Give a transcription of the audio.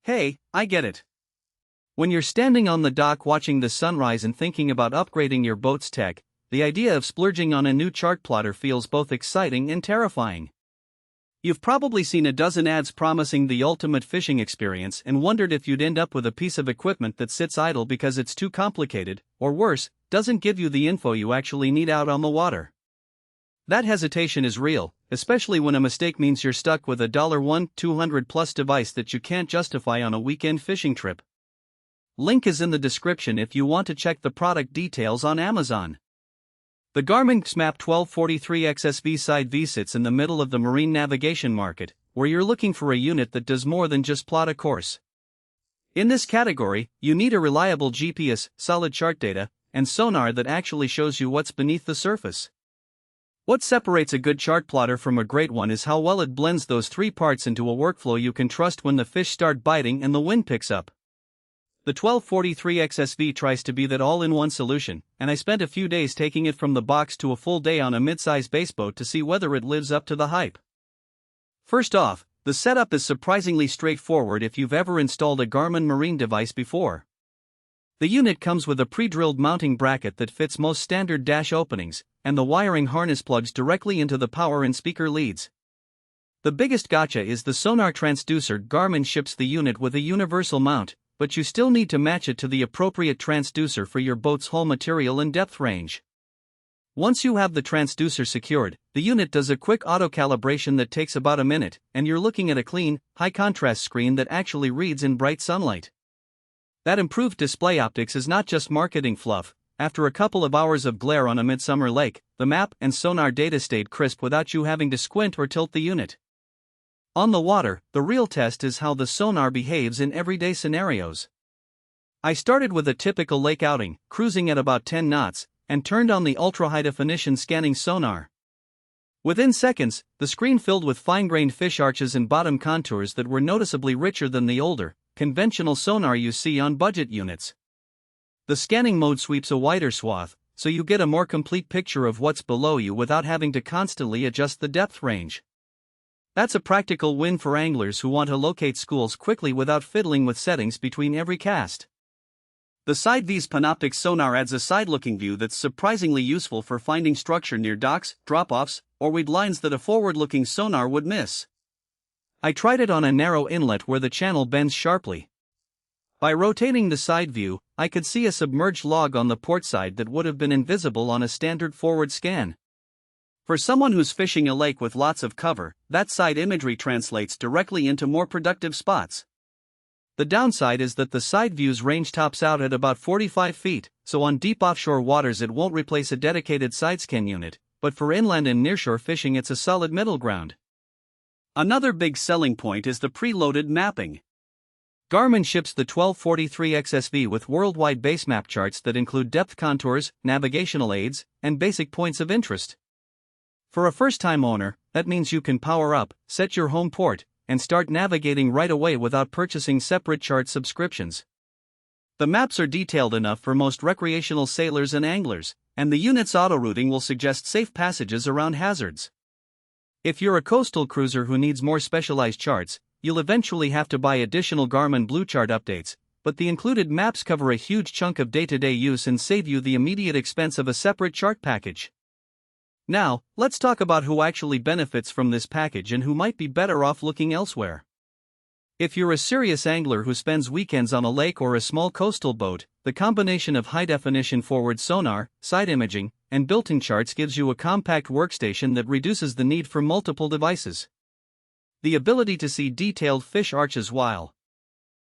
Hey, I get it. When you're standing on the dock watching the sunrise and thinking about upgrading your boat's tech, the idea of splurging on a new chart plotter feels both exciting and terrifying. You've probably seen a dozen ads promising the ultimate fishing experience and wondered if you'd end up with a piece of equipment that sits idle because it's too complicated, or worse, doesn't give you the info you actually need out on the water. That hesitation is real, especially when a mistake means you're stuck with a $1,200+ device that you can't justify on a weekend fishing trip. Link is in the description if you want to check the product details on Amazon. The Garmin GPSMAP 1243xsv SideV sits in the middle of the marine navigation market, where you're looking for a unit that does more than just plot a course. In this category, you need a reliable GPS, solid chart data, and sonar that actually shows you what's beneath the surface. What separates a good chart plotter from a great one is how well it blends those three parts into a workflow you can trust when the fish start biting and the wind picks up. The 1243xsv tries to be that all-in-one solution, and I spent a few days taking it from the box to a full day on a mid-size baseboat to see whether it lives up to the hype. First off, the setup is surprisingly straightforward if you've ever installed a Garmin marine device before. The unit comes with a pre-drilled mounting bracket that fits most standard dash openings, and the wiring harness plugs directly into the power and speaker leads. The biggest gotcha is the sonar transducer. Garmin ships the unit with a universal mount, but you still need to match it to the appropriate transducer for your boat's hull material and depth range. Once you have the transducer secured, the unit does a quick auto-calibration that takes about a minute, and you're looking at a clean, high-contrast screen that actually reads in bright sunlight. That improved display optics is not just marketing fluff. After a couple of hours of glare on a midsummer lake, the map and sonar data stayed crisp without you having to squint or tilt the unit. On the water, the real test is how the sonar behaves in everyday scenarios. I started with a typical lake outing, cruising at about 10 knots, and turned on the ultra-high-definition scanning sonar. Within seconds, the screen filled with fine-grained fish arches and bottom contours that were noticeably richer than the older, conventional sonar you see on budget units. The scanning mode sweeps a wider swath, so you get a more complete picture of what's below you without having to constantly adjust the depth range. That's a practical win for anglers who want to locate schools quickly without fiddling with settings between every cast. The SideV's Panoptix sonar adds a side-looking view that's surprisingly useful for finding structure near docks, drop-offs, or weed lines that a forward-looking sonar would miss. I tried it on a narrow inlet where the channel bends sharply. By rotating the side view, I could see a submerged log on the port side that would have been invisible on a standard forward scan. For someone who's fishing a lake with lots of cover, that side imagery translates directly into more productive spots. The downside is that the side view's range tops out at about 45 feet, so on deep offshore waters it won't replace a dedicated side scan unit, but for inland and nearshore fishing it's a solid middle ground. Another big selling point is the preloaded mapping. Garmin ships the 1243xsv with worldwide base map charts that include depth contours, navigational aids, and basic points of interest. For a first-time owner, that means you can power up, set your home port, and start navigating right away without purchasing separate chart subscriptions. The maps are detailed enough for most recreational sailors and anglers, and the unit's auto-routing will suggest safe passages around hazards. If you're a coastal cruiser who needs more specialized charts, you'll eventually have to buy additional Garmin Blue Chart updates, but the included maps cover a huge chunk of day-to-day use and save you the immediate expense of a separate chart package. Now, let's talk about who actually benefits from this package and who might be better off looking elsewhere. If you're a serious angler who spends weekends on a lake or a small coastal boat, the combination of high-definition forward sonar, side imaging, and built-in charts gives you a compact workstation that reduces the need for multiple devices. The ability to see detailed fish arches while